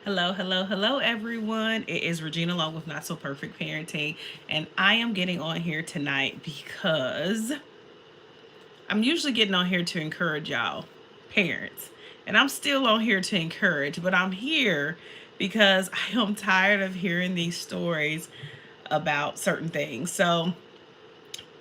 Hello, hello, hello, everyone. It is Regina along with Not So Perfect Parenting, and I am getting on here tonight because I'm usually getting on here to encourage y'all, parents, and I'm still on here to encourage, but I'm here because I am tired of hearing these stories about certain things. So,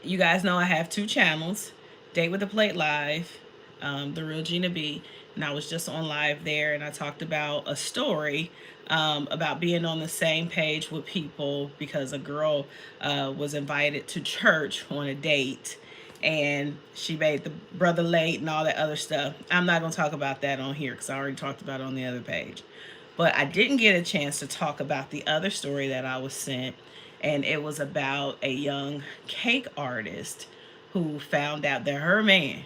you guys know I have two channels, Date with a Plate Live, the real Gina B, and I was just on live there, and I talked about a story about being on the same page with people because a girl was invited to church on a date, and she made the brother late and all that other stuff. I'm not going to talk about that on here because I already talked about it on the other page. But I didn't get a chance to talk about the other story that I was sent, and it was about a young cake artist who found out that her man,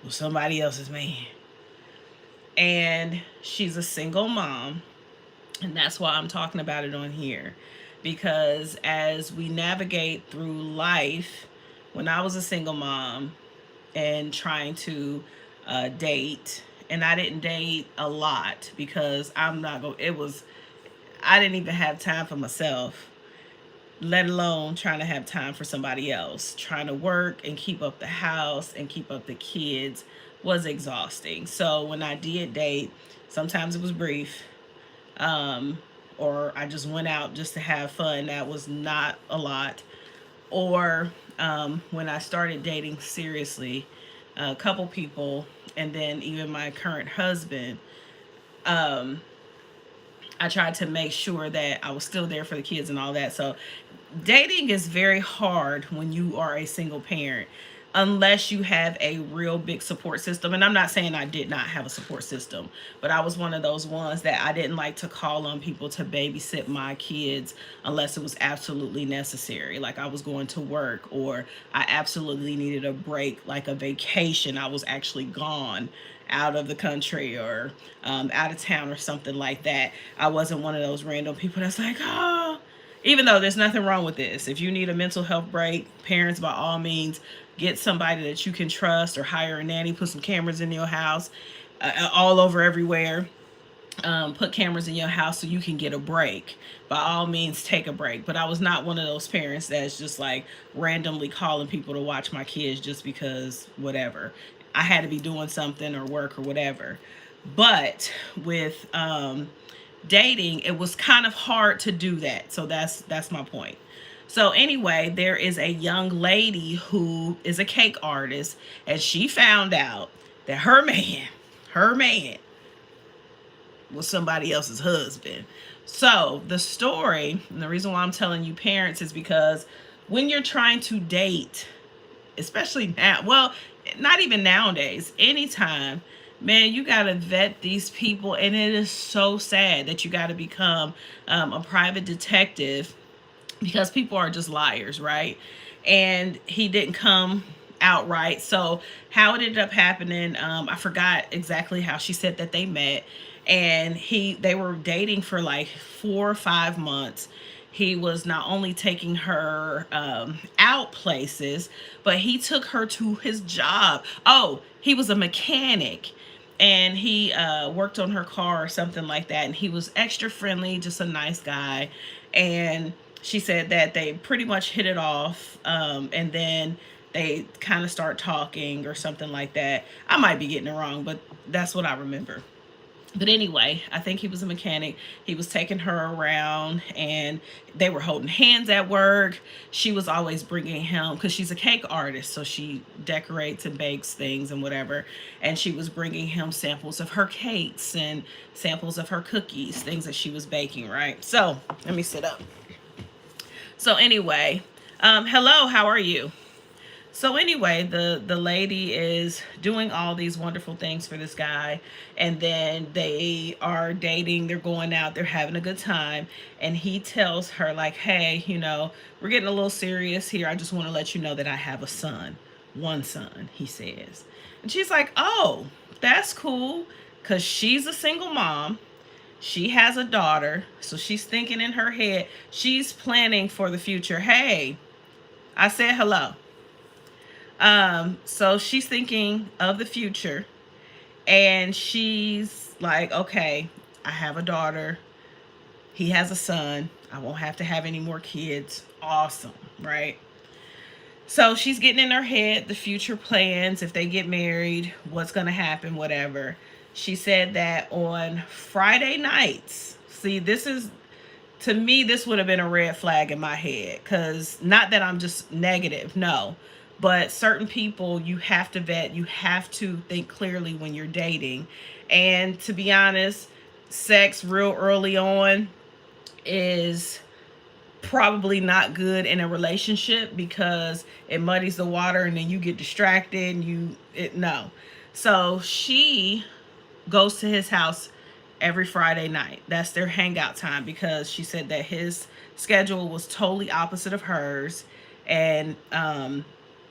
was somebody else's man. And she's a single mom, and that's why I'm talking about it on here. Because as we navigate through life, when I was a single mom and trying to date, and I didn't date a lot because I'm not going, it was, I didn't even have time for myself, let alone trying to have time for somebody else. Trying to work and keep up the house and keep up the kids was exhausting. So when I did date, sometimes it was brief, um, or I just went out just to have fun. That was not a lot. Or when I started dating seriously, a couple people, and then even my current husband, um, I tried to make sure that I was still there for the kids and all that. So dating is very hard when you are a single parent unless you have a real big support system. And I'm not saying I did not have a support system, but I was one of those ones that I didn't like to call on people to babysit my kids unless it was absolutely necessary. Like I was going to work or I absolutely needed a break, like a vacation. I was actually gone out of the country or out of town or something like that. I wasn't one of those random people that's like, oh, even though there's nothing wrong with this. If you need a mental health break, parents, by all means, get somebody that you can trust or hire a nanny, put some cameras in your house, all over everywhere. Put cameras in your house so you can get a break. By all means, take a break. But I was not one of those parents that's just like randomly calling people to watch my kids just because whatever. I had to be doing something or work or whatever. But with dating, it was kind of hard to do that. So that's my point. So anyway, there is a young lady who is a cake artist, and she found out that her man was somebody else's husband. So the story, and the reason why I'm telling you parents is because when you're trying to date, especially now, well, not even nowadays, anytime, man, you got to vet these people. And it is so sad that you got to become a private detective because people are just liars, right? And he didn't come outright. So how it ended up happening, I forgot exactly how she said that they met, and they were dating for like 4 or 5 months. He was not only taking her out places, but he took her to his job. Oh, he was a mechanic, and he worked on her car or something like that. And he was extra friendly, just a nice guy. And she said that they pretty much hit it off, and then they kind of start talking or something like that. I might be getting it wrong, but that's what I remember. But anyway, I think he was a mechanic. He was taking her around, and they were holding hands at work. She was always bringing him, because she's a cake artist, so she decorates and bakes things and whatever. And she was bringing him samples of her cakes and samples of her cookies, things that she was baking, right? So let me sit up. So anyway, hello, how are you? So anyway, the lady is doing all these wonderful things for this guy, and then they are dating, they're going out, they're having a good time, and he tells her like, "Hey, we're getting a little serious here. I just want to let you know that I have a son. One son," he says. And she's like, "Oh, that's cool," cuz she's a single mom. She has a daughter, so she's thinking in her head, she's planning for the future. Hey, I said hello. So she's thinking of the future, And she's like, okay, I have a daughter. He has a son. I won't have to have any more kids. Awesome, right? So she's getting in her head the future plans, if they get married, what's going to happen, whatever. She said that on Friday nights, see, this is, to me, this would have been a red flag in my head. Because not that I'm just negative, no. But certain people you have to vet, you have to think clearly when you're dating. And to be honest, sex real early on is probably not good in a relationship because it muddies the water and then you get distracted and no. So she goes to his house every Friday night. That's their hangout time because she said that his schedule was totally opposite of hers, and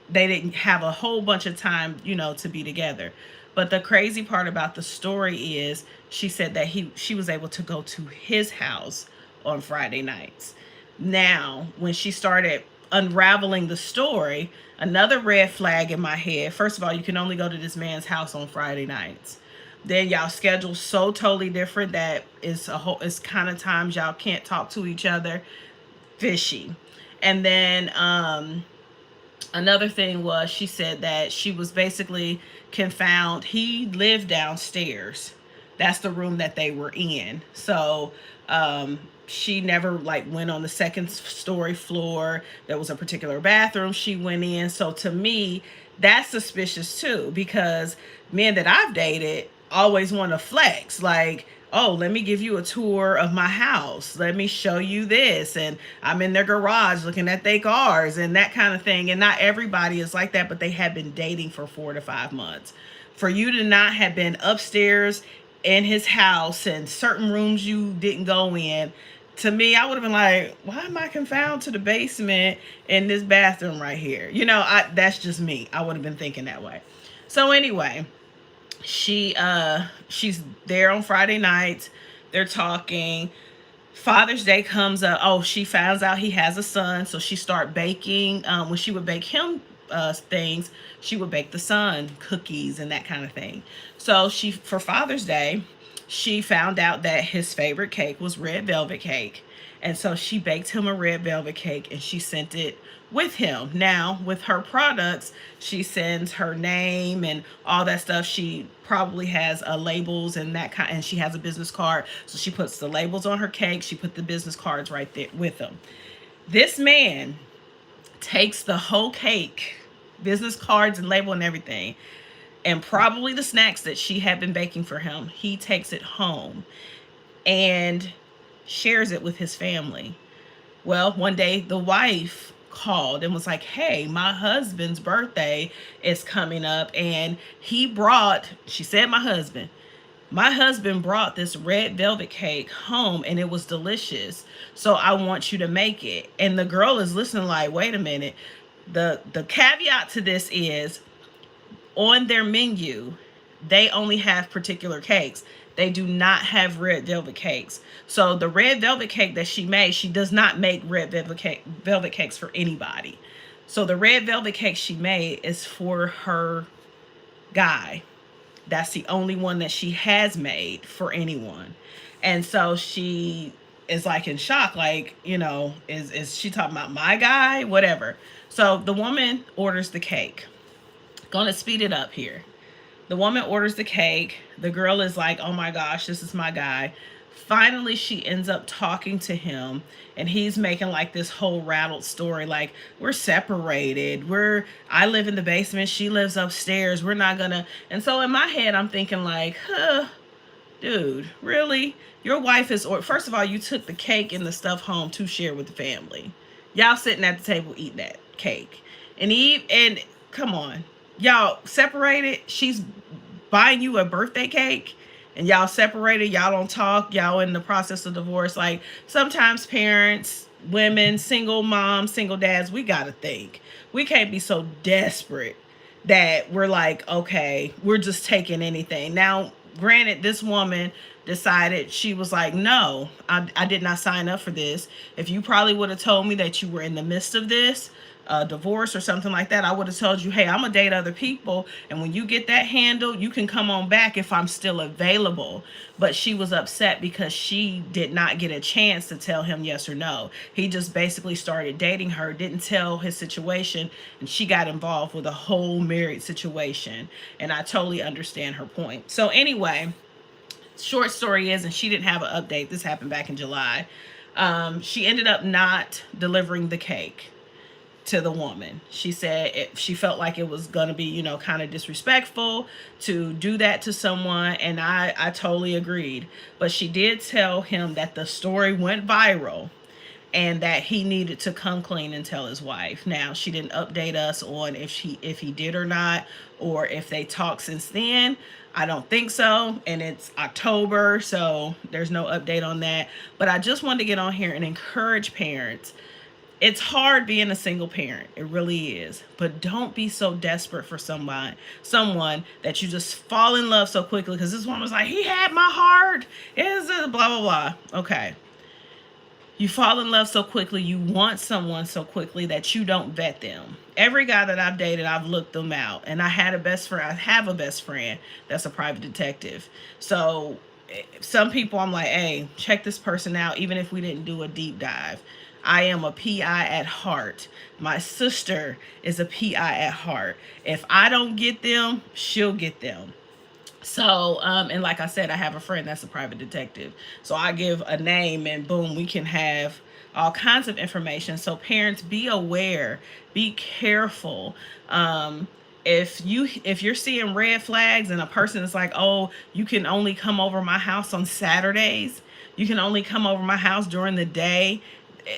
they didn't have a whole bunch of time, to be together. But the crazy part about the story is she said that she was able to go to his house on Friday nights. Now, when she started unraveling the story, another red flag in my head. First of all, you can only go to this man's house on Friday nights. Then y'all schedule so totally different that it's kind of times y'all can't talk to each other. Fishy. And then another thing was she said that she was basically confound. He lived downstairs. That's the room that they were in. So she never like went on the second story floor. There was a particular bathroom she went in. So to me, that's suspicious too, because men that I've dated always want to flex, like, oh, let me give you a tour of my house, let me show you this, and I'm in their garage looking at their cars and that kind of thing. And not everybody is like that, but they have been dating for 4 to 5 months. For you to not have been upstairs in his house and certain rooms you didn't go in, to me, I would have been like, why am I confined to the basement in this bathroom right here? That's just me. I would have been thinking that way. So anyway, she's there on Friday nights. They're talking. Father's Day comes up. Oh, she finds out he has a son, so she start baking. When she would bake him things, she would bake the son cookies and that kind of thing. So for Father's Day, she found out that his favorite cake was red velvet cake. And so she baked him a red velvet cake and she sent it with him. Now, with her products, she sends her name and all that stuff. She probably has labels and that kind, and she has a business card. So she puts the labels on her cake. She put the business cards right there with them. This man takes the whole cake, business cards and label and everything, and probably the snacks that she had been baking for him. He takes it home and shares it with his family. Well, one day the wife called and was like, hey, my husband's birthday is coming up, and she said my husband brought this red velvet cake home and it was delicious. So I want you to make it. And the girl is listening like, wait a minute. The caveat to this is, on their menu, they only have particular cakes. They do not have red velvet cakes. So the red velvet cake that she made, she does not make red velvet cakes for anybody. So the red velvet cake she made is for her guy. That's the only one that she has made for anyone. And so she is like in shock, like, is she talking about my guy? Whatever. So the woman orders the cake. Gonna speed it up here. The woman orders the cake. The girl is like, oh my gosh, this is my guy. Finally, she ends up talking to him, and he's making like this whole rattled story. Like, we're separated. I live in the basement. She lives upstairs. We're not gonna. And so in my head, I'm thinking like, dude, really? Your wife first of all, you took the cake and the stuff home to share with the family. Y'all sitting at the table eating that cake. And come on. Y'all separated. She's buying you a birthday cake and y'all separated. Y'all don't talk. Y'all in the process of divorce. Like, sometimes parents, women, single moms, single dads, we got to think. We can't be so desperate that we're like, okay, we're just taking anything. Now, granted, this woman decided, she was like, no, I did not sign up for this. If you probably would have told me that you were in the midst of this, a divorce or something like that, I would have told you, hey, I'm gonna date other people, and when you get that handled, you can come on back if I'm still available. But she was upset because she did not get a chance to tell him yes or no. He just basically started dating her, didn't tell his situation, and she got involved with a whole married situation. And I totally understand her point. So anyway, short story is, and she didn't have an update. This happened back in July. She ended up not delivering the cake to the woman. She said she felt like it was going to be, kind of disrespectful to do that to someone. And I totally agreed. But she did tell him that the story went viral and that he needed to come clean and tell his wife. Now, she didn't update us on if he did or not, or if they talked since then. I don't think so. And it's October, so there's no update on that. But I just wanted to get on here and encourage parents. It's hard being a single parent. It really is. But don't be so desperate for someone that you just fall in love so quickly. Because this one was like, he had my heart. Is blah, blah, blah. Okay. You fall in love so quickly, you want someone so quickly that you don't vet them. Every guy that I've dated, I've looked them out. And I have a best friend that's a private detective. So some people I'm like, hey, check this person out, even if we didn't do a deep dive. I am a PI at heart. My sister is a PI at heart. If I don't get them, she'll get them. So, and like I said, I have a friend that's a private detective. So I give a name and boom, we can have all kinds of information. So parents, be aware, be careful. If you're seeing red flags and a person is like, oh, you can only come over my house on Saturdays, you can only come over my house during the day,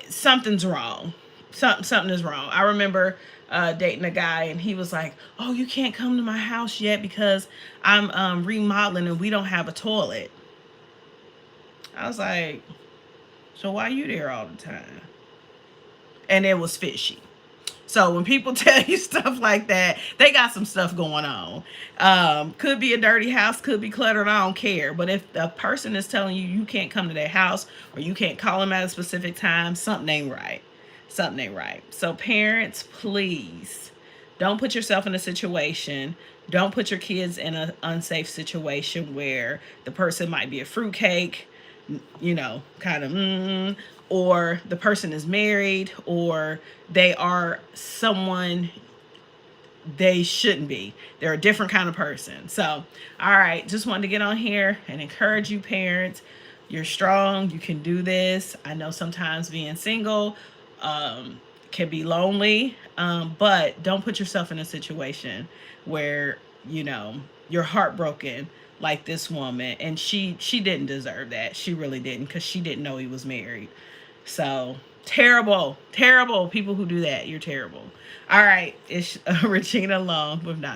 something's wrong. Something is wrong. I remember dating a guy and he was like, oh, you can't come to my house yet because I'm remodeling and we don't have a toilet. I was like, so why are you there all the time? And it was fishy. So when people tell you stuff like that, they got some stuff going on. Could be a dirty house, could be cluttered, I don't care. But if a person is telling you you can't come to their house or you can't call them at a specific time, something ain't right. Something ain't right. So parents, please don't put yourself in a situation. Don't put your kids in an unsafe situation where the person might be a fruitcake, kind of, or the person is married, or they are someone they shouldn't be. They're a different kind of person. So, all right, just wanted to get on here and encourage you parents. You're strong. You can do this. I know sometimes being single can be lonely, but don't put yourself in a situation where, you're heartbroken like this woman. And she didn't deserve that. She really didn't, because she didn't know he was married. So terrible people who do that. You're terrible. All right. It's Regina Long with Not